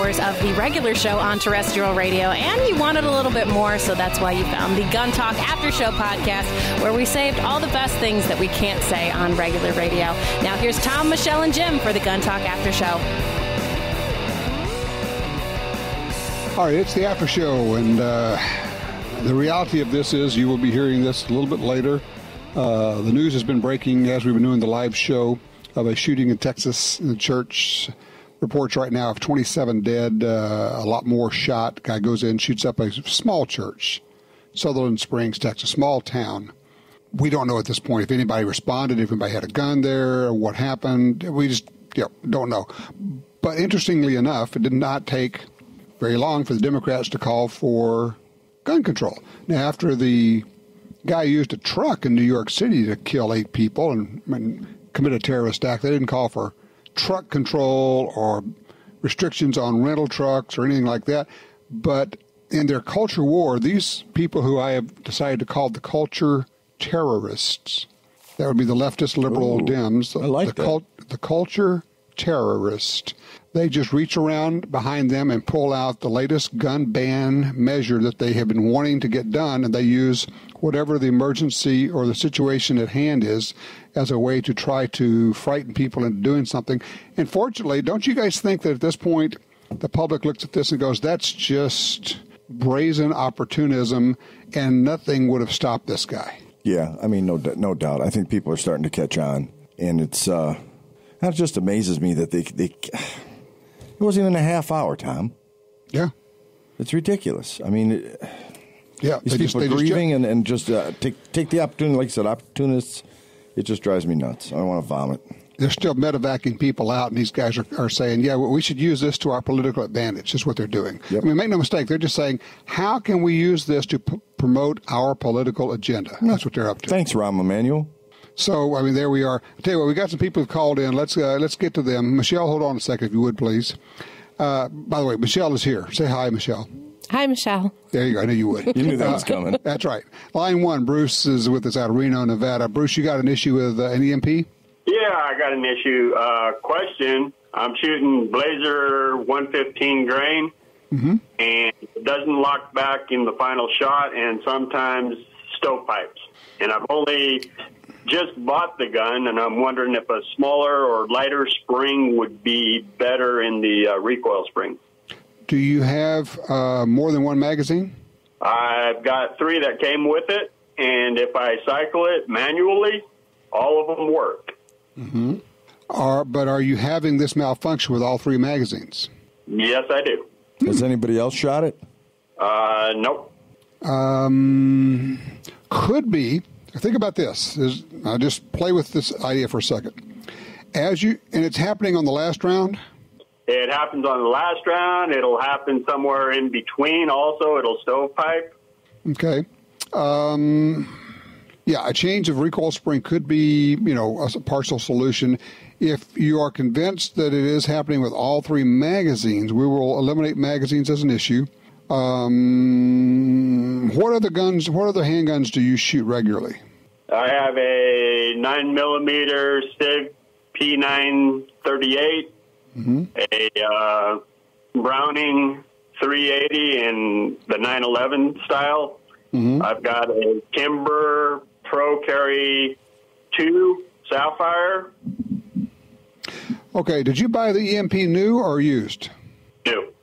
hours of the regular show on terrestrial radio, and you wanted a little bit more, so that's why you found the Gun Talk After Show podcast, where we saved all the best things that we can't say on regular radio. Now here's Tom, Michelle, and Jim for the Gun Talk After Show. All right, it's the After Show, and the reality of this is you will be hearing this a little bit later. The news has been breaking as we've been doing the live show of a shooting in Texas in the church. Reports right now of 27 dead, a lot more shot. Guy goes in, shoots up a small church, Sutherland Springs, Texas, small town. We don't know at this point if anybody responded, if anybody had a gun there, or what happened. We just don't know. But interestingly enough, it did not take very long for the Democrats to call for gun control. Now, after the guy used a truck in New York City to kill 8 people and commit a terrorist act, they didn't call for truck control or restrictions on rental trucks or anything like that. But in their culture war, these people who I have decided to call the culture terrorists, that would be the leftist liberal Dems, I like that. The culture terrorist. They just reach around behind them and pull out the latest gun ban measure that they have been wanting to get done, and they use whatever the emergency or the situation at hand is as a way to try to frighten people into doing something. And fortunately, don't you guys think that at this point the public looks at this and goes, that's just brazen opportunism and nothing would have stopped this guy? Yeah, I mean, no doubt. I think people are starting to catch on, and that just amazes me that they it wasn't even a half hour, Tom. Yeah. It's ridiculous. I mean, yeah, these people are grieving and just take the opportunity, like I said, opportunists. It just drives me nuts. I want to vomit. They're still medevacing people out, and these guys are saying, yeah, well, we should use this to our political advantage. That's what they're doing. Yep. I mean, make no mistake, they're just saying, how can we use this to promote our political agenda? That's what they're up to. Thanks, Rahm Emanuel. So, I mean, there we are. I'll tell you what, we got some people who've called in. Let's get to them. Michelle, hold on a second, if you would, please. By the way, Michelle is here. Say hi, Michelle. Hi, Michelle. There you go. I knew you would. You knew that was coming. That's right. Line 1, Bruce is with us out of Reno, Nevada. Bruce, you got an issue with an EMP? Yeah, I got an issue. Question. I'm shooting Blazer 115 grain, and it doesn't lock back in the final shot, and sometimes stovepipes. And I've only just bought the gun, and I'm wondering if a smaller or lighter spring would be better in the recoil spring. Do you have more than one magazine? I've got 3 that came with it, and if I cycle it manually, all of them work. Mm-hmm. But are you having this malfunction with all 3 magazines? Yes, I do. Has anybody else shot it? Nope. Could be. Think about this. I'll just play with this idea for a second. And it's happening on the last round? It happens on the last round. It'll happen somewhere in between also. It'll stovepipe. Okay. Yeah, a change of recoil spring could be, a partial solution. If you are convinced that it is happening with all 3 magazines, we will eliminate magazines as an issue. What other handguns do you shoot regularly? I have a 9mm SIG P938, a Browning 380 in the 911 style. I've got a Timber Pro Carry 2 Sapphire. Okay, did you buy the EMP new or used? New.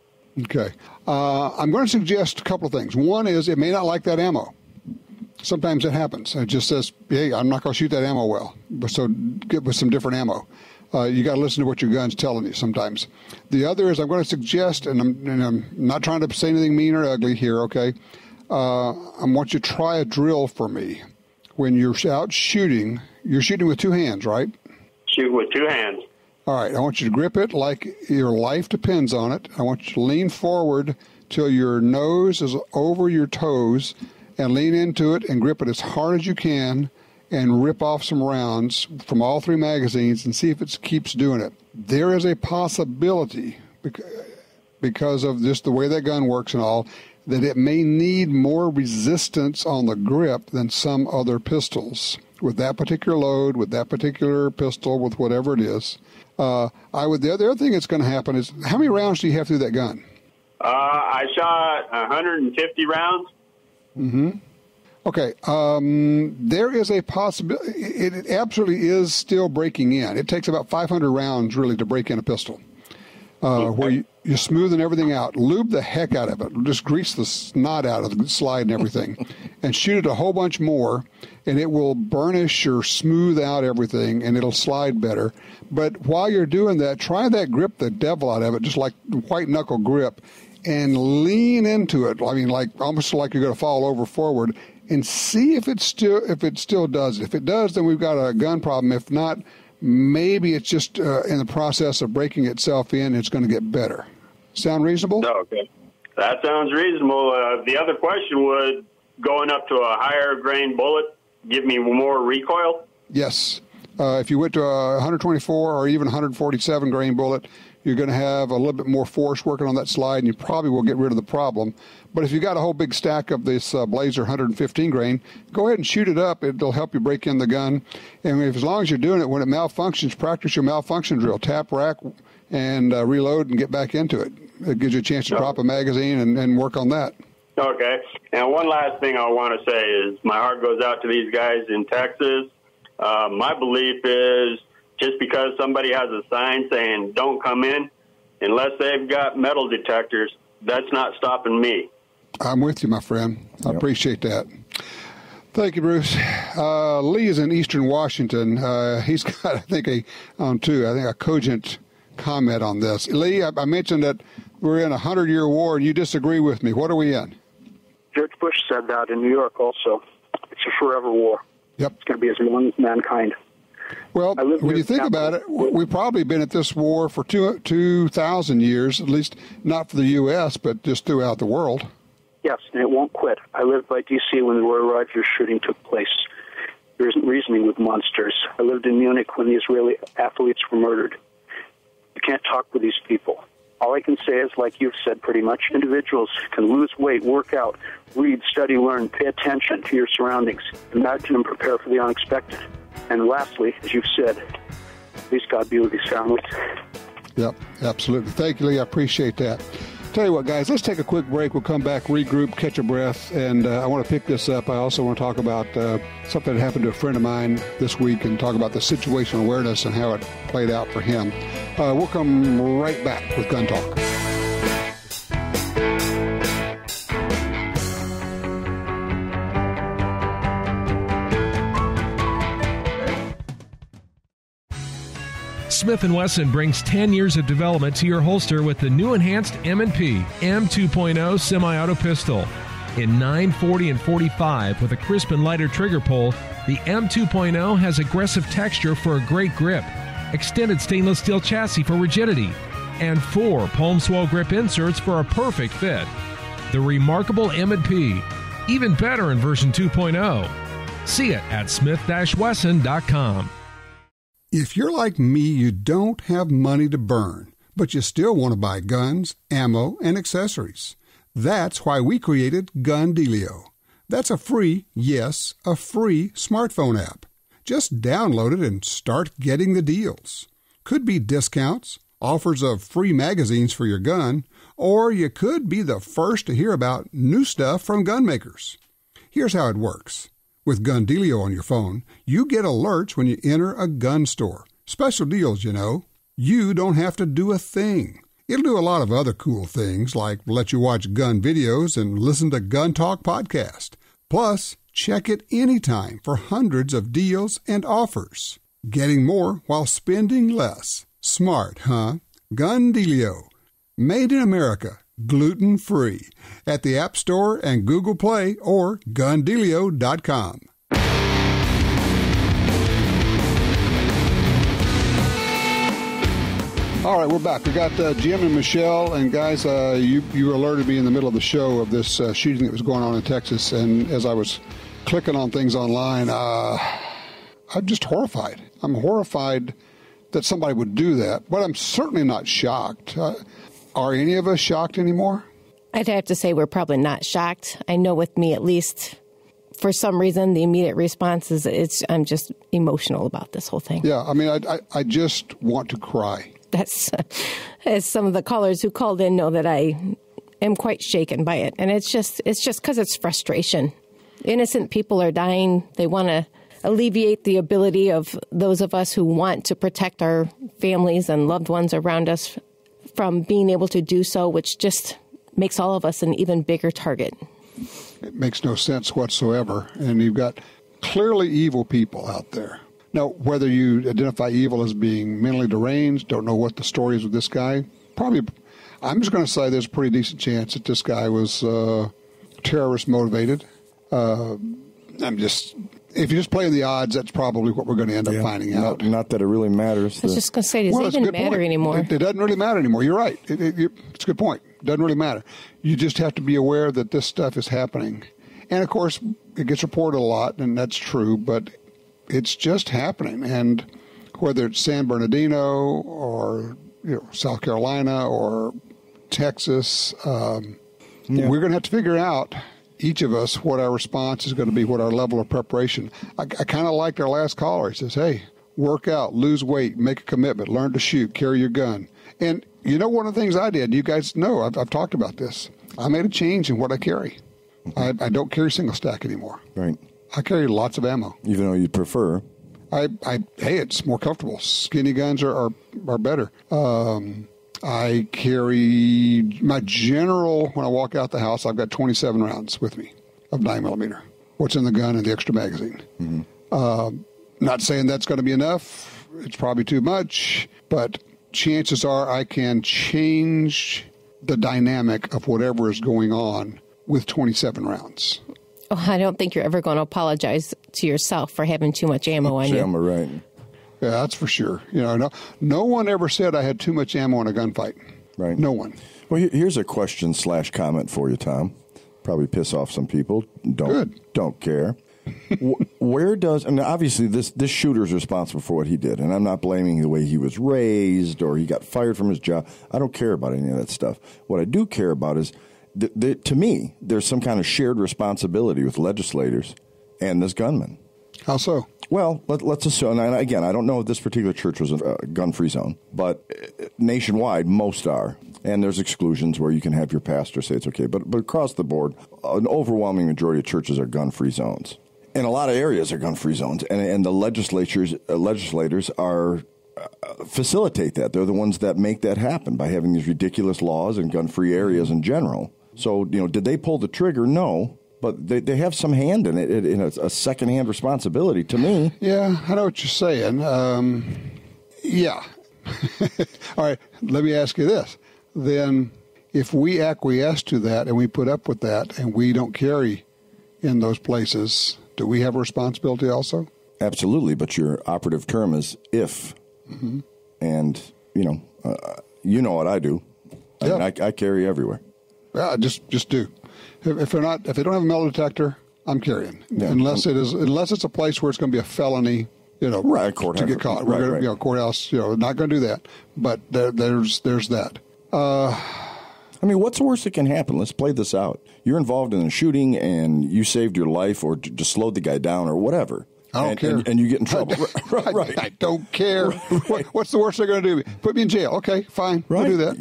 Okay. I'm going to suggest a couple of things. One is it may not like that ammo. Sometimes it happens. It just says, hey, I'm not going to shoot that ammo well, so get with some different ammo. You got to listen to what your gun's telling you sometimes. The other is I'm going to suggest, and I'm not trying to say anything mean or ugly here, okay? I want you to try a drill for me. When you're out shooting, you're shooting with 2 hands, right? Shoot with 2 hands. All right, I want you to grip it like your life depends on it. I want you to lean forward till your nose is over your toes and lean into it and grip it as hard as you can and rip off some rounds from all 3 magazines and see if it keeps doing it. There is a possibility, because of just the way that gun works and all, that it may need more resistance on the grip than some other pistols. With that particular load, with that particular pistol, with whatever it is, The other thing that's going to happen is, how many rounds do you have through that gun? I shot 150 rounds. Mm-hmm. Okay. There is a possibility. It absolutely is still breaking in. It takes about 500 rounds really to break in a pistol. Where you're smoothing everything out. Lube the heck out of it. Just grease the snot out of the slide and everything. And shoot it a whole bunch more, and it will burnish or smooth out everything, and it'll slide better. But while you're doing that, try that grip the devil out of it, just like white knuckle grip, and lean into it. I mean, like almost like you're going to fall over forward, and see if it still does it. If it does, then we've got a gun problem. If not, maybe it's just in the process of breaking itself in. It's going to get better. Sound reasonable? Okay. That sounds reasonable. The other question would, going up to a higher grain bullet, give me more recoil? Yes. If you went to a 124 or even 147 grain bullet, you're going to have a little bit more force working on that slide, and you probably will get rid of the problem. But if you got a whole big stack of this Blazer 115 grain, go ahead and shoot it up. It'll help you break in the gun. And as long as you're doing it, when it malfunctions, practice your malfunction drill. Tap rack and reload and get back into it. It gives you a chance to drop a magazine and work on that. Okay. And one last thing I want to say is my heart goes out to these guys in Texas. My belief is just because somebody has a sign saying don't come in, unless they've got metal detectors, that's not stopping me. I'm with you, my friend. I appreciate that. Thank you, Bruce. Lee is in Eastern Washington. He's got, I think, a cogent comment on this. Lee, I mentioned that we're in a 100-year war, and you disagree with me. What are we in? George Bush said that in New York also. It's a forever war. Yep. It's going to be as long as mankind. Well, when you think about it, we've probably been at this war for 2,000 years, at least not for the U.S., but just throughout the world. Yes, and it won't quit. I lived by D.C. when the Roy Rogers shooting took place. There isn't reasoning with monsters. I lived in Munich when the Israeli athletes were murdered. You can't talk with these people. All I can say is, like you've said pretty much, individuals can lose weight, work out, read, study, learn, pay attention to your surroundings, imagine and prepare for the unexpected. And lastly, as you've said, please God be with these families. Yep, absolutely. Thank you, Lee. I appreciate that. Tell you what, guys, let's take a quick break. We'll come back, regroup, catch a breath, and I want to pick this up. I also want to talk about something that happened to a friend of mine this week and talk about the situational awareness and how it played out for him. We'll come right back with Gun Talk. Smith & Wesson brings 10 years of development to your holster with the new enhanced M&P M2.0 semi-auto pistol. In 940 and 45 with a crisp and lighter trigger pull, the M2.0 has aggressive texture for a great grip, extended stainless steel chassis for rigidity, and 4 palm swell grip inserts for a perfect fit. The remarkable M&P, even better in version 2.0. See it at smith-wesson.com. If you're like me, you don't have money to burn, but you still want to buy guns, ammo, and accessories. That's why we created Gun Dealio. That's a free smartphone app. Just download it and start getting the deals. Could be discounts, offers of free magazines for your gun, or you could be the first to hear about new stuff from gun makers. Here's how it works. With Gun Dealio on your phone, you get alerts when you enter a gun store. Special deals, you know. You don't have to do a thing. It'll do a lot of other cool things, like let you watch gun videos and listen to Gun Talk podcast. Plus, check it anytime for hundreds of deals and offers. Getting more while spending less. Smart, huh? Gun Dealio. Made in America. Gluten-free. At the App Store and Google Play or gundealio.com. All right, we're back. We got Jim and Michelle, and guys, you alerted me in the middle of the show of this shooting that was going on in Texas, and as I was clicking on things online, I'm just horrified. I'm horrified that somebody would do that, but I'm certainly not shocked. Are any of us shocked anymore? I'd have to say we're probably not shocked. I know with me, at least for some reason, the immediate response is I'm just emotional about this whole thing. Yeah, I mean, I just want to cry. That's as some of the callers who called in know that I am quite shaken by it. And it's just because it's frustration. Innocent people are dying. They want to alleviate the ability of those of us who want to protect our families and loved ones around us from being able to do so, which just makes all of us an even bigger target. It makes no sense whatsoever. And you've got clearly evil people out there. Now, whether you identify evil as being mentally deranged, don't know what the story is with this guy, probably, I'm just going to say there's a pretty decent chance that this guy was terrorist motivated. If you just play the odds, that's probably what we're going to end up finding out. Not that it really matters. I was just going to say, does it even matter anymore? It doesn't really matter anymore. You're right. It's a good point. It doesn't really matter. You just have to be aware that this stuff is happening. And, of course, it gets reported a lot, and that's true, but it's just happening. And whether it's San Bernardino or South Carolina or Texas, we're going to have to figure out, each of us, what our response is going to be, what our level of preparation. I kind of liked our last caller. He says, hey, work out, lose weight, make a commitment, learn to shoot, carry your gun. And one of the things I did, you guys know, I've talked about this. I made a change in what I carry. I don't carry single stack anymore. Right. I carry lots of ammo. Even though you prefer. Hey, it's more comfortable. Skinny guns are better. I carry my general, when I walk out the house, I've got 27 rounds with me of 9mm. What's in the gun and the extra magazine. Mm-hmm. Not saying that's going to be enough. It's probably too much. But chances are I can change the dynamic of whatever is going on with 27 rounds. Oh, I don't think you're ever going to apologize to yourself for having too much ammo on you. Ammo, right. Yeah, that's for sure. No one ever said I had too much ammo in a gunfight. Right. No one. Well, here's a question/comment for you, Tom. Probably piss off some people. Don't care. Where does, and obviously this shooter's responsible for what he did, and I'm not blaming the way he was raised or he got fired from his job. I don't care about any of that stuff. What I do care about is, to me, there's some kind of shared responsibility with legislators and this gunman. How so? Well, let's assume, and again, I don't know if this particular church was a gun-free zone, but nationwide, most are. And there's exclusions where you can have your pastor say it's okay. But across the board, an overwhelming majority of churches are gun-free zones. And a lot of areas are gun-free zones. And the legislators are facilitate that. They're the ones that make that happen by having these ridiculous laws in gun-free areas in general. So, did they pull the trigger? No. But they have some hand in it, in a second-hand responsibility to me. Yeah, I know what you're saying. Yeah. All right, let me ask you this. Then if we acquiesce to that and we put up with that and we don't carry in those places, do we have a responsibility also? Absolutely, but your operative term is if. Mm-hmm. And, you know what I do. I carry everywhere. Yeah, just do. If they don't have a metal detector, I'm carrying. Yeah. Unless it's a place where it's going to be a felony, right, to get caught. We're going to, courthouse, not going to do that. But there's that. What's the worst that can happen? Let's play this out. You're involved in a shooting and you saved your life or just slowed the guy down or whatever. I don't care. And you get in trouble. Right. I don't care. Right. What's the worst they're going to do? Put me in jail. Okay, fine. Right. We'll do that.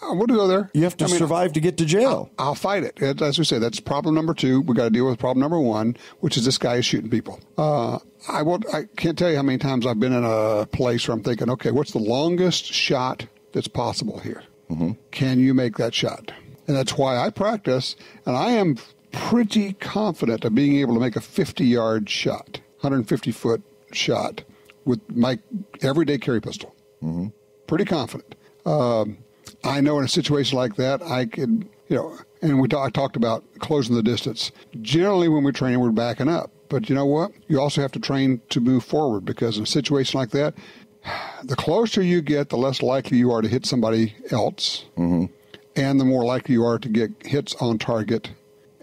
We'll go there. You have to survive to get to jail. I'll fight it. As we say, that's problem number 2. We've got to deal with problem number 1, which is this guy is shooting people. I can't tell you how many times I've been in a place where I'm thinking, okay, what's the longest shot that's possible here? Mm-hmm. Can you make that shot? And that's why I practice, and I am pretty confident of being able to make a 50-yard shot, 150-foot shot with my everyday carry pistol. Mm-hmm. Pretty confident. I know in a situation like that, I could, and I talked about closing the distance. Generally, when we're training, we're backing up. But you know what? You also have to train to move forward because in a situation like that, the closer you get, the less likely you are to hit somebody else, mm-hmm. and the more likely you are to get hits on target.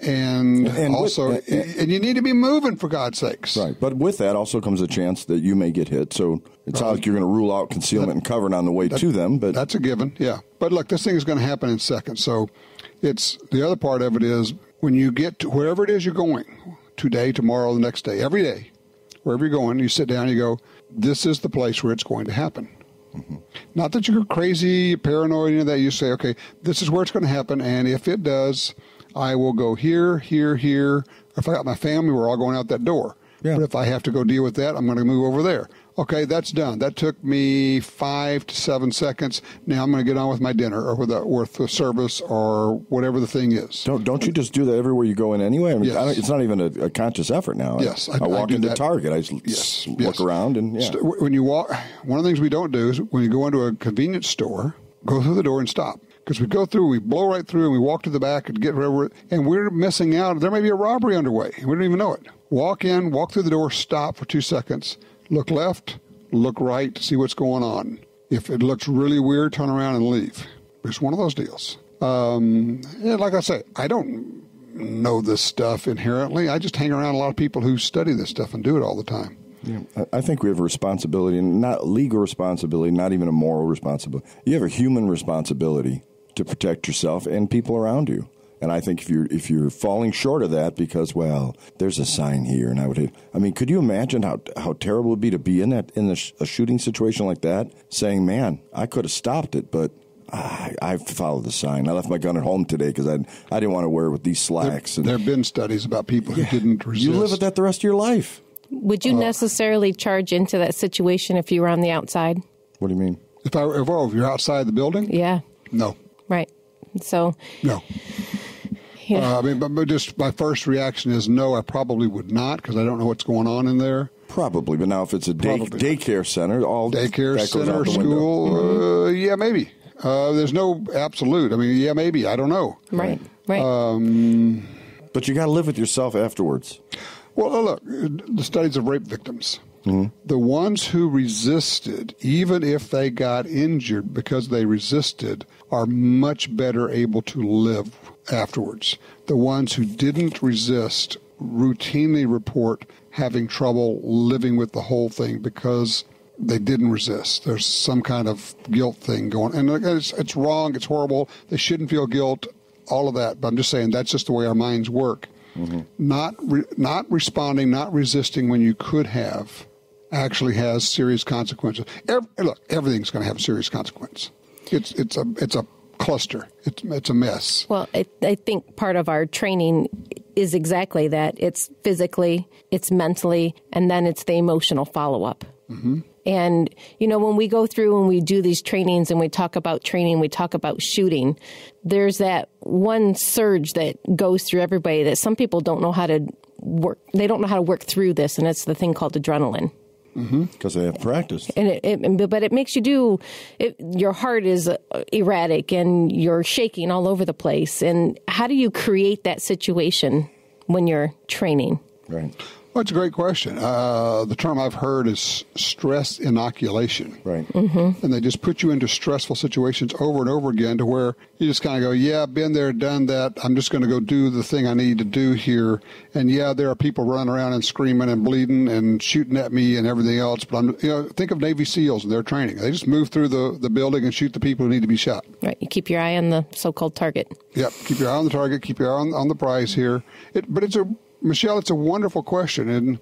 And you need to be moving, for God's sakes. Right. But with that also comes a chance that you may get hit. So it's not like you're going to rule out concealment and covering on the way to them. But that's a given, yeah. But look, this thing is going to happen in seconds. So the other part of it is when you get to wherever it is you're going, today, tomorrow, the next day, every day, wherever you're going, you sit down and you go, this is the place where it's going to happen. Mm-hmm. Not that you're crazy, paranoid, and that you say, okay, this is where it's going to happen, and if it does, I will go here, here, here. If I got my family, we're all going out that door. Yeah. But if I have to go deal with that, I'm going to move over there. Okay, that's done. That took me 5 to 7 seconds. Now I'm going to get on with my dinner or with the service or whatever the thing is. Don't you just do that everywhere you go in anyway? I mean, yes. It's not even a conscious effort now. Yes. I walk into Target. I just look around. And when you walk, one of the things we don't do is when you go into a convenience store, go through the door and stop. Because we go through, we blow right through, and we walk to the back and get wherever, and we're missing out. There may be a robbery underway, and we don't even know it. Walk in, walk through the door, stop for 2 seconds, look left, look right, see what's going on. If it looks really weird, turn around and leave. It's one of those deals. Like I say, I don't know this stuff inherently. I just hang around a lot of people who study this stuff and do it all the time. Yeah, I think we have a responsibility, and not legal responsibility, not even a moral responsibility. You have a human responsibility to protect yourself and people around you. And I think if you're falling short of that because, well, there's a sign here, and could you imagine how terrible it would be to be in a shooting situation like that, saying, man, I could have stopped it, but I followed the sign. I left my gun at home today because I didn't want to wear it with these slacks. There have been studies about people who didn't resist. You live with that the rest of your life. Would you necessarily charge into that situation if you were on the outside? What do you mean? If you're outside the building? Yeah. No. Right. So. No. Yeah. But just my first reaction is no, I probably would not because I don't know what's going on in there. Probably, but now if it's a daycare center, all daycare center, school, yeah, maybe. There's no absolute. Yeah, maybe. I don't know. Right. But you got to live with yourself afterwards. Well, look, the studies of rape victims. Mm-hmm. The ones who resisted, even if they got injured because they resisted, are much better able to live afterwards. The ones who didn't resist routinely report having trouble living with the whole thing because they didn't resist. There's some kind of guilt thing going on. And it's wrong, it's horrible, they shouldn't feel guilt, all of that. But I'm just saying that's just the way our minds work. Mm-hmm. Not responding, not resisting when you could have actually has serious consequences. Everything's going to have a serious consequence. It's a cluster. It's a mess. Well, I think part of our training is exactly that. It's physically, it's mentally, and then it's the emotional follow-up. Mm-hmm. And, when we go through and we do these trainings and we talk about training, we talk about shooting, there's that one surge that goes through everybody that some people don't know how to work. They don't know how to work through this, and it's the thing called adrenaline. Because they have practice. But it makes you do, your heart is erratic and you're shaking all over the place. And how do you create that situation when you're training? Right. Well, it's a great question. The term I've heard is stress inoculation. Right. Mm-hmm. And they just put you into stressful situations over and over again to where you just kind of go, yeah, been there, done that. I'm just going to go do the thing I need to do here. And yeah, there are people running around and screaming and bleeding and shooting at me and everything else. But think of Navy SEALs and their training. They just move through the building and shoot the people who need to be shot. Right. You keep your eye on the so-called target. Yep. Keep your eye on the target. Keep your eye on the prize here. Michelle, it's a wonderful question, and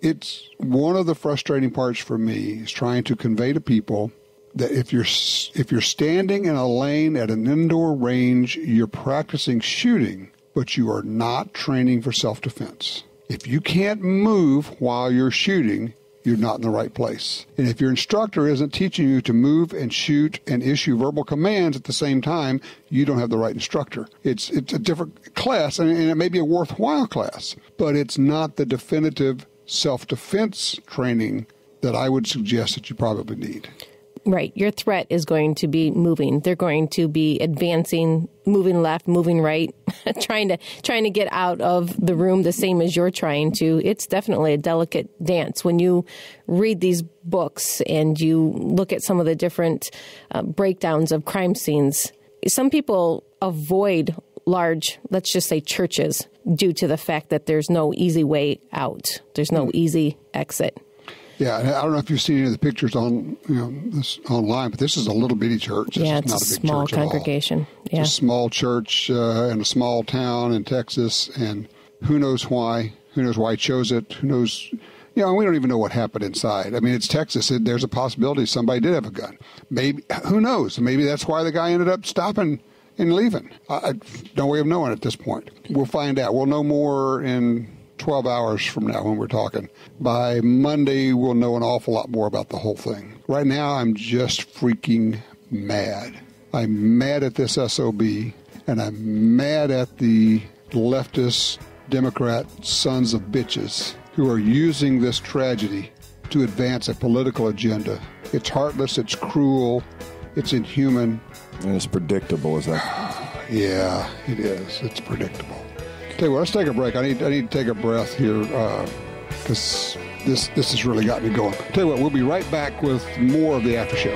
it's one of the frustrating parts for me is trying to convey to people that if you're standing in a lane at an indoor range, you're practicing shooting, but you are not training for self-defense. If you can't move while you're shooting, you're not in the right place. And if your instructor isn't teaching you to move and shoot and issue verbal commands at the same time, you don't have the right instructor. It's a different class, and it may be a worthwhile class, but it's not the definitive self-defense training that I would suggest that you probably need. Right. Your threat is going to be moving. They're going to be advancing, moving left, moving right, trying to get out of the room the same as you're trying to. It's definitely a delicate dance. When you read these books and you look at some of the different breakdowns of crime scenes, some people avoid large, let's just say churches, due to the fact that there's no easy way out. There's no easy exit. Yeah, I don't know if you've seen any of the pictures on this online, but this is a little bitty church. It's not a big small congregation. Yeah, it's a small church in a small town in Texas, and Who knows why? Who knows why he chose it? Who knows? You know, we don't even know what happened inside. I mean, it's Texas. There's a possibility somebody did have a gun. Maybe, who knows? Maybe that's why the guy ended up stopping and leaving. No way of knowing at this point. We'll find out. We'll know more in 12 hours from now when we're talking. By Monday, we'll know an awful lot more about the whole thing. Right now, I'm just freaking mad. I'm mad at this SOB, and I'm mad at the leftist Democrat sons of bitches who are using this tragedy to advance a political agenda. It's heartless, it's cruel, it's inhuman. And it's predictable, is that? Yeah, it is. It's predictable. Tell you what, let's take a break. I need to take a breath here because this has really got me going. Tell you what, we'll be right back with more of the After Show.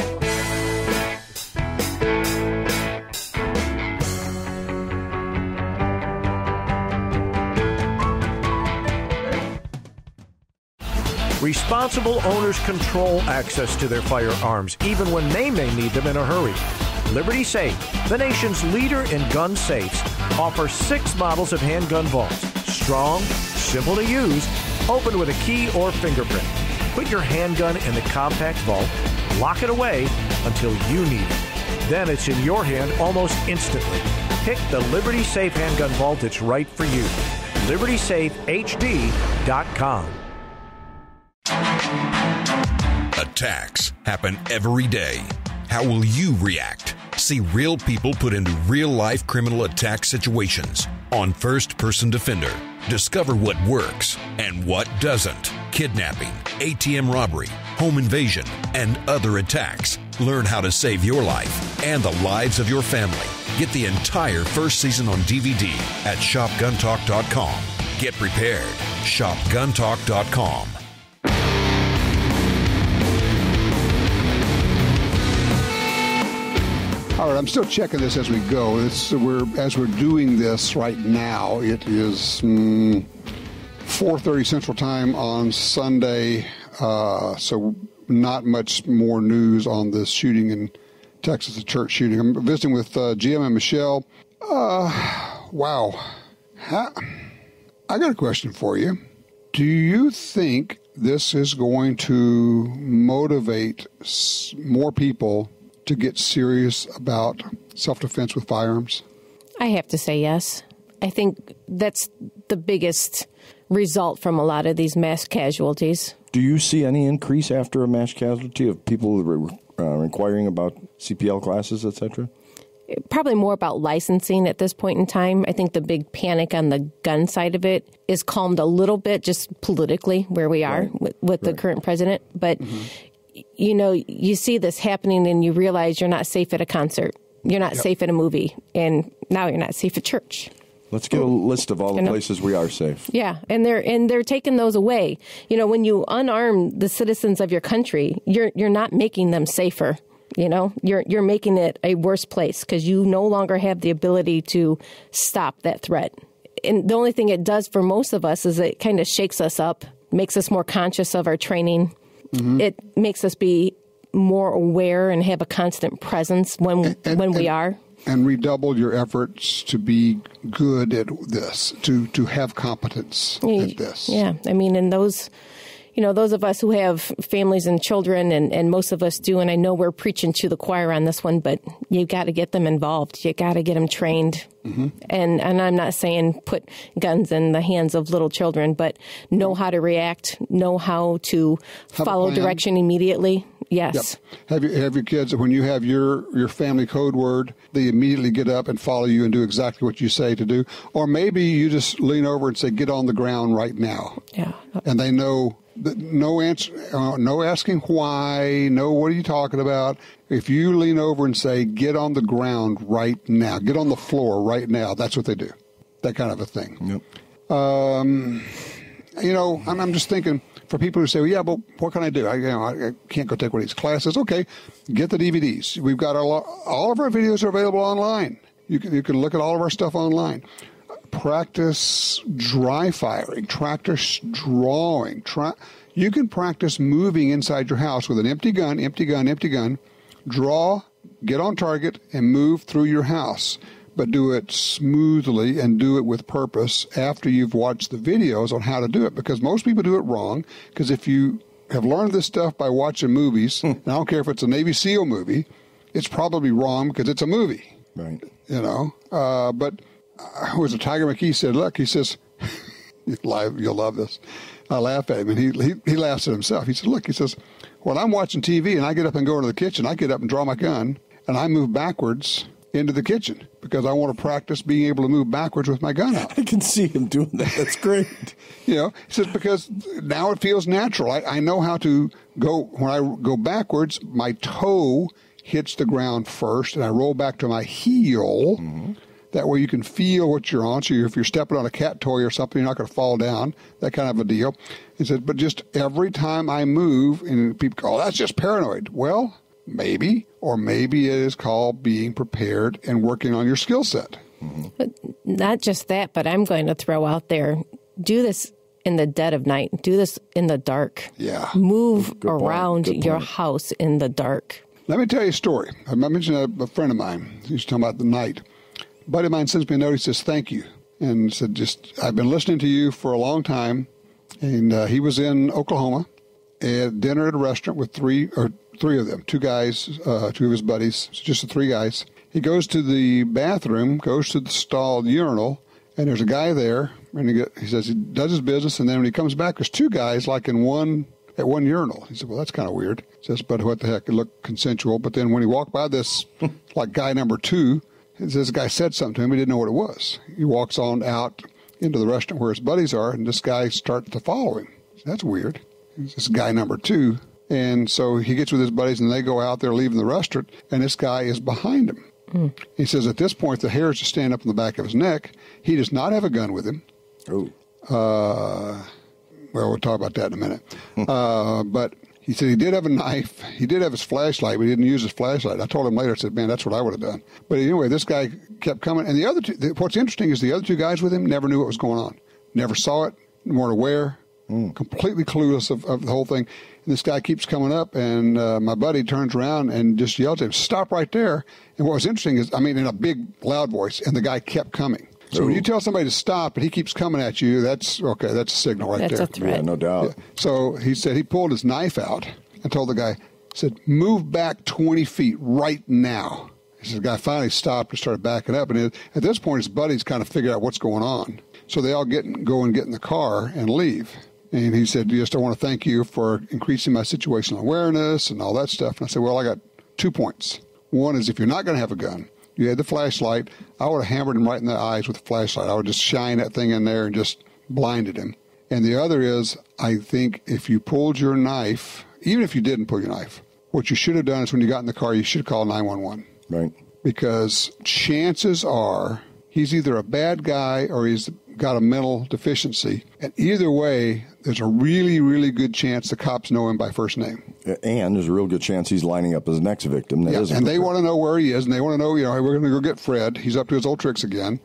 Responsible owners control access to their firearms, even when they may need them in a hurry. Liberty Safe, the nation's leader in gun safes, offers 6 models of handgun vaults. Strong, simple to use, open with a key or fingerprint. Put your handgun in the compact vault, lock it away until you need it. Then it's in your hand almost instantly. Pick the Liberty Safe handgun vault that's right for you. LibertySafeHD.com. Attacks happen every day. How will you react? See real people put into real-life criminal attack situations on First Person Defender. Discover what works and what doesn't. Kidnapping, ATM robbery, home invasion, and other attacks. Learn how to save your life and the lives of your family. Get the entire first season on DVD at ShopGunTalk.com. Get prepared. ShopGunTalk.com. All right, I'm still checking this as we go. As we're doing this right now, it is 4:30 Central Time on Sunday, so not much more news on this shooting in Texas, the church shooting. I'm visiting with Jim and Michelle. Wow. I got a question for you. Do you think this is going to motivate more people to get serious about self-defense with firearms? I have to say yes. I think that's the biggest result from a lot of these mass casualties. Do you see any increase after a mass casualty of people inquiring about CPL classes, etc.? Probably more about licensing at this point in time. I think the big panic on the gun side of it is calmed a little bit just politically where we are with the current president. But you know, you see this happening and you realize you're not safe at a concert. You're not safe at a movie. And now you're not safe at church. Let's get a list of all the places we are safe. Yeah, and they're taking those away. You know, when you unarm the citizens of your country, you're not making them safer. You know, you're making it a worse place because you no longer have the ability to stop that threat. And the only thing it does for most of us is it kind of shakes us up, makes us more conscious of our training. It makes us be more aware and have a constant presence when we are. And redouble your efforts to be good at this, to have competence at this. Yeah, I mean, and those of us who have families and children, and most of us do, and I know we're preaching to the choir on this one, but you got to get them involved. You got to get them trained. And I'm not saying put guns in the hands of little children, but know how to react, know how to follow direction immediately. Yes. Yep. Have your kids, when you have your family code word, they immediately get up and follow you and do exactly what you say to do. Or maybe you just lean over and say, get on the ground right now. Yeah. And they know. No answer, no asking why, no what are you talking about. If you lean over and say, get on the ground right now, get on the floor right now, that's what they do. That kind of a thing. Yep. You know, I'm just thinking for people who say, well, yeah, but what can I do? I can't go take one of these classes. Okay, get the DVDs. We've got all of our videos are available online. You can look at all of our stuff online. Practice dry firing, practice drawing. You can practice moving inside your house with an empty gun, draw, get on target, and move through your house. but do it smoothly and do it with purpose after you've watched the videos on how to do it. Because most people do it wrong. Because if you have learned this stuff by watching movies, and I don't care if it's a Navy SEAL movie, it's probably wrong because it's a movie. Right. You know, but who was it? Tiger McKee said, look, he says, you'll love this. I laugh at him, and he laughs at himself. He said, look, he says, when I'm watching TV and I get up and go into the kitchen, I get up and draw my gun, and I move backwards into the kitchen because I want to practice being able to move backwards with my gun out. I can see him doing that. That's great. You know, he says, because now it feels natural. I know how to go. When I go backwards, my toe hits the ground first, and I roll back to my heel. Mm-hmm. That way you can feel what you're on. So if you're stepping on a cat toy or something, you're not going to fall down, that kind of a deal. He said, but just every time I move, and people go, oh, that's just paranoid. Well, maybe, or maybe it is called being prepared and working on your skill set. Mm-hmm. But not just that, but I'm going to throw out there, do this in the dead of night. Do this in the dark. Yeah. Move around your house in the dark. Let me tell you a story. I mentioned a friend of mine. He was talking about the night. A buddy of mine sends me a note. He says, thank you. And said, I've been listening to you for a long time. And he was in Oklahoma at dinner at a restaurant with three of them, two guys, two of his buddies, just the three guys. He goes to the bathroom, goes to the stall urinal, and there's a guy there. And he says he does his business. And then when he comes back, there's two guys like at one urinal. He said, well, that's kind of weird. He says, but what the heck? It looked consensual. But then when he walked by this, like guy number two, this guy said something to him. He didn't know what it was. He walks on out into the restaurant where his buddies are, and this guy starts to follow him. That's weird. This guy number two. And so he gets with his buddies, and they go out there leaving the restaurant, and this guy is behind him. Mm. He says at this point, the hairs just stand up on the back of his neck. He does not have a gun with him. Oh. Well, we'll talk about that in a minute. But he said he did have a knife. He did have his flashlight, but he didn't use his flashlight. I told him later, I said, man, that's what I would have done. But anyway, this guy kept coming. And the other two, what's interesting is the other two guys with him never knew what was going on. Never saw it, weren't aware, completely clueless of the whole thing. And this guy keeps coming up, and my buddy turns around and just yells at him, stop right there. And what was interesting is, in a big, loud voice, and the guy kept coming. So when you tell somebody to stop, but he keeps coming at you, that's a signal right there. That's a threat. Yeah, no doubt. Yeah. So he said he pulled his knife out and told the guy, said, move back 20 feet right now. He said the guy finally stopped and started backing up. And at this point, his buddies kind of figured out what's going on. So they all go and get in the car and leave. And he said, I want to thank you for increasing my situational awareness and all that stuff. And I said, well, I got 2 points. One is if you're not going to have a gun, you had the flashlight, I would have hammered him right in the eyes with the flashlight. I would just shine that thing in there and just blinded him. And the other is, I think if you pulled your knife, even if you didn't pull your knife, what you should have done is when you got in the car, you should have called 911. Right. Because chances are he's either a bad guy or he's got a mental deficiency. And either way, there's a really, really good chance the cops know him by first name. And there's a real good chance he's lining up his next victim. That isn't and they want to know where he is, and they want to know, we're going to go get Fred. He's up to his old tricks again,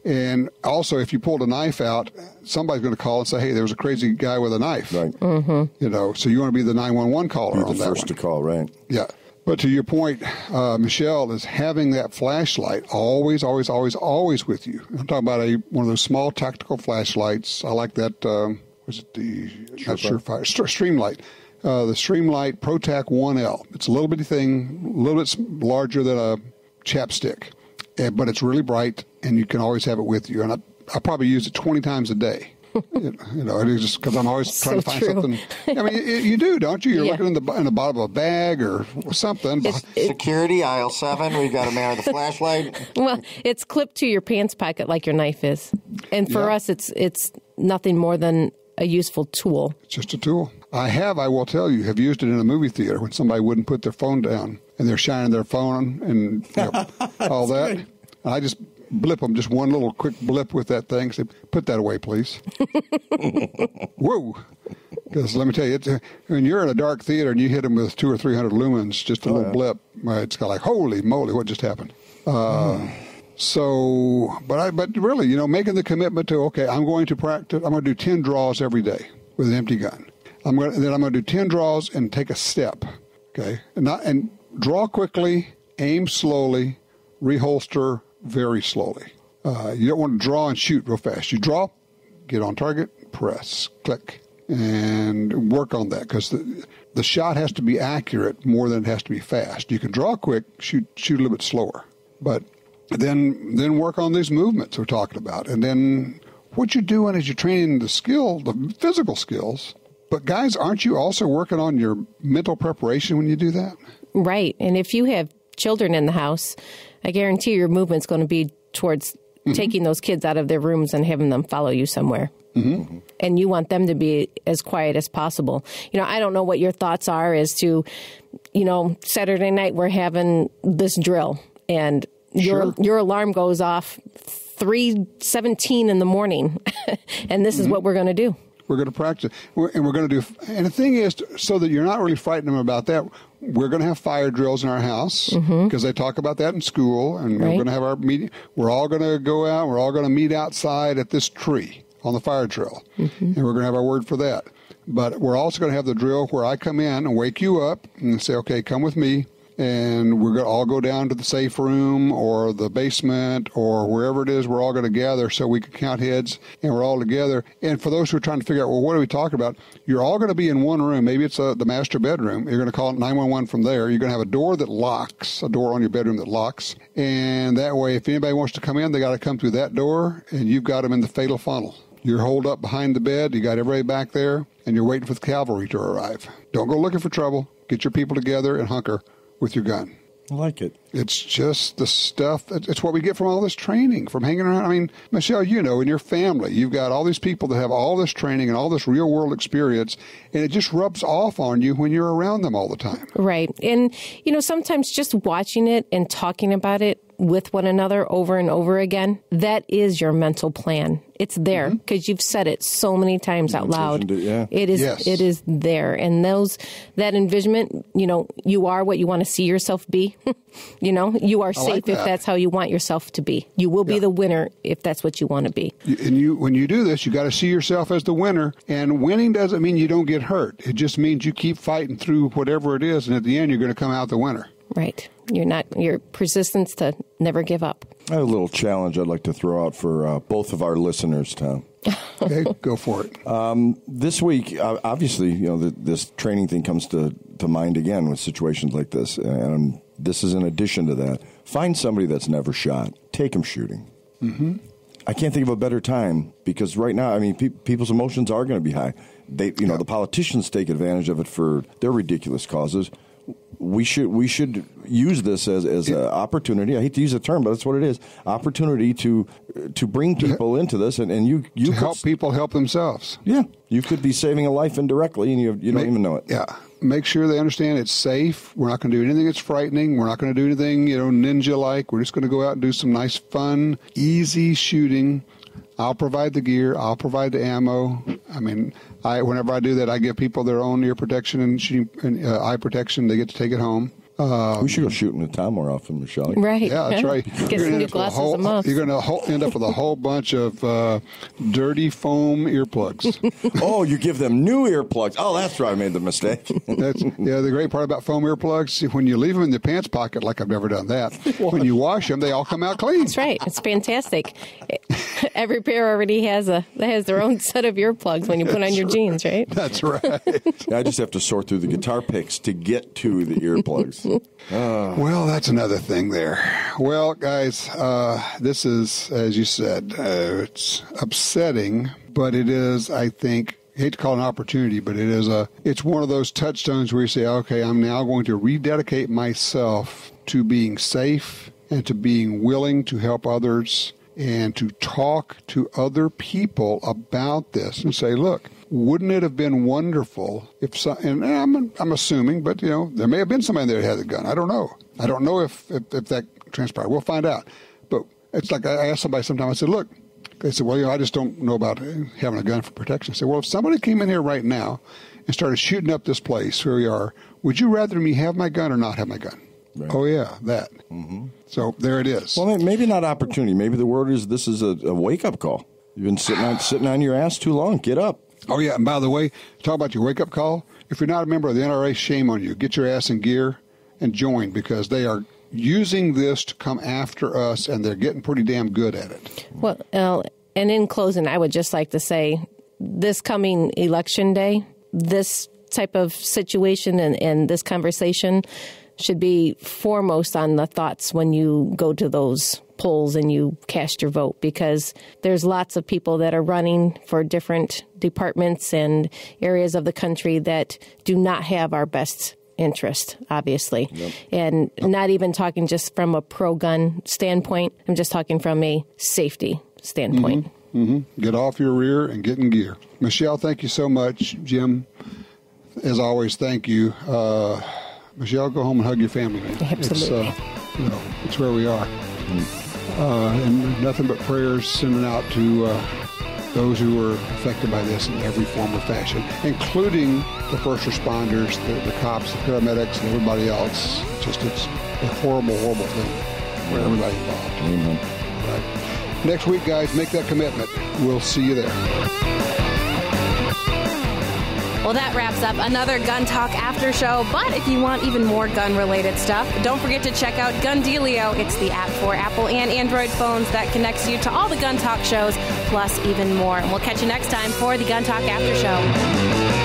And also, if you pulled a knife out, somebody's going to call and say, hey, there was a crazy guy with a knife. Right. Mm-hmm. So you want to be the 911 caller on that one. You're the first to call, right. Yeah. But to your point, Michelle, is having that flashlight always, always, always, always with you. I'm talking about one of those small tactical flashlights. I like that, was it the Surefire? Streamlight. The Streamlight ProTac 1L. It's a little bitty thing, a little bit larger than a chapstick, but it's really bright, and you can always have it with you. And I probably use it 20 times a day. It's just because I'm always trying to find something. You do, don't you? You're looking in the bottom of a bag or something. Security, aisle 7, we've got a man with a flashlight. Well, it's clipped to your pants pocket like your knife is. And for us, it's nothing more than a useful tool. It's just a tool. I will tell you, have used it in a movie theater when somebody wouldn't put their phone down and they're shining their phone and all that. And I just blip them, just one little quick blip with that thing. Say, put that away, please. Whoa. Because let me tell you, when you're in a dark theater and you hit them with 200 or 300 lumens, just a little blip, it's kind of like, holy moly, what just happened? So, but really, making the commitment to, okay, I'm going to practice, I'm going to do 10 draws every day with an empty gun. Then I'm going to do 10 draws and take a step, okay? And draw quickly, aim slowly, reholster, very slowly. You don't want to draw and shoot real fast. You draw, get on target, press, click, and work on that, because the shot has to be accurate more than it has to be fast. You can draw quick, shoot a little bit slower, but then work on these movements we're talking about. And then what you're doing is you're training the physical skills. But guys, aren't you also working on your mental preparation when you do that? Right. And if you have children in the house, I guarantee your movement's going to be towards taking those kids out of their rooms and having them follow you somewhere. Mm-hmm. And you want them to be as quiet as possible. I don't know what your thoughts are as to, Saturday night we're having this drill and your alarm goes off 3:17 in the morning, and this is what we're going to do. We're going to practice, and we're going to do. And the thing is, so that you're not really frightening them about that, we're going to have fire drills in our house because they talk about that in school, and we're going to have our meeting. We're all going to go out. We're all going to meet outside at this tree on the fire drill, and we're going to have our word for that. But we're also going to have the drill where I come in and wake you up and say, "Okay, come with me." And we're going to all go down to the safe room or the basement or wherever it is. We're all going to gather so we can count heads, and we're all together. And for those who are trying to figure out, well, what are we talking about? You're all going to be in one room. Maybe it's the master bedroom. You're going to call it 911 from there. You're going to have a door that locks, a door on your bedroom that locks. And that way, if anybody wants to come in, they got to come through that door, and you've got them in the fatal funnel. You're holed up behind the bed. You got everybody back there, and you're waiting for the cavalry to arrive. Don't go looking for trouble. Get your people together and hunker with your gun. I like it. It's just the stuff. It's what we get from all this training, from hanging around. I mean, Michelle, in your family, you've got all these people that have all this training and all this real world experience, and it just rubs off on you when you're around them all the time. Right. And, sometimes just watching it and talking about it with one another over and over again, that is your mental plan. It's there because you've said it so many times out loud. It is. Yes. It is there. And that envisionment, you are what you want to see yourself be. You are safe if that's how you want yourself to be. You will be the winner if that's what you want to be. And when you do this, you got to see yourself as the winner. And winning doesn't mean you don't get hurt. It just means you keep fighting through whatever it is, and at the end, you're going to come out the winner. Right. Your persistence to never give up. I have a little challenge I'd like to throw out for both of our listeners, Tom. Okay, go for it. This week, obviously, this training thing comes to mind again with situations like this, and this is in addition to that. Find somebody that's never shot. Take them shooting. Mm-hmm. I can't think of a better time because right now, people's emotions are going to be high. The politicians take advantage of it for their ridiculous causes. We should use this as an opportunity. I hate to use the term, but that's what it is. Opportunity to bring people into this, and you could help people help themselves. Yeah, you could be saving a life indirectly, and you don't even know it. Yeah, make sure they understand it's safe. We're not going to do anything that's frightening. We're not going to do anything ninja-like. We're just going to go out and do some nice, fun, easy shooting. I'll provide the gear. I'll provide the ammo. Whenever I do that, I give people their own ear protection and shooting and eye protection. They get to take it home. We should go shooting with Tom more often, Michelle. Right. Yeah, that's right. Get some new glasses a month. You're going to end up with a whole bunch of dirty foam earplugs. Oh, you give them new earplugs. Oh, that's where I made the mistake. The great part about foam earplugs, when you leave them in the pants pocket, like I've never done that, when you wash them, they all come out clean. That's right. It's fantastic. Every pair already has their own set of earplugs when you put on your jeans, right? That's right. I just have to sort through the guitar picks to get to the earplugs. Well, that's another thing there. Well, guys, this is, as you said, it's upsetting, but it is, I think, I hate to call it an opportunity, but it's one of those touchstones where you say, okay, I'm now going to rededicate myself to being safe and to being willing to help others and to talk to other people about this and say, look, wouldn't it have been wonderful if and I'm assuming, but there may have been somebody there that had a gun. I don't know. I don't know if that transpired. We'll find out. But it's like I asked somebody sometime, I said, look, they said, well, I just don't know about having a gun for protection. I said, well, if somebody came in here right now and started shooting up this place where we are, would you rather me have my gun or not have my gun? Right. Oh, yeah, that. Mm-hmm. So there it is. Well, maybe not opportunity. Maybe the word is this is a wake-up call. You've been sitting on your ass too long. Get up. Oh, yeah, and by the way, talk about your wake-up call. If you're not a member of the NRA, shame on you. Get your ass in gear and join because they are using this to come after us, and they're getting pretty damn good at it. Well, and in closing, I would just like to say this coming election day, this type of situation and this conversation should be foremost on the thoughts when you go to those polls and you cast your vote, because there's lots of people that are running for different departments and areas of the country that do not have our best interest, obviously. Yep. And not even talking just from a pro-gun standpoint. I'm just talking from a safety standpoint. Get off your rear and get in gear. Michelle, thank you so much. Jim, as always, thank you. Michelle, go home and hug your family. Absolutely. It's where we are. And nothing but prayers sending out to those who were affected by this in every form or fashion, including the first responders, the cops, the paramedics, and everybody else. It's a horrible, horrible thing for everybody involved. Amen. Right. Next week, guys, make that commitment. We'll see you there. Well, that wraps up another Gun Talk After Show. But if you want even more gun-related stuff, don't forget to check out Gun Dealio. It's the app for Apple and Android phones that connects you to all the Gun Talk shows, plus even more. And we'll catch you next time for the Gun Talk After Show.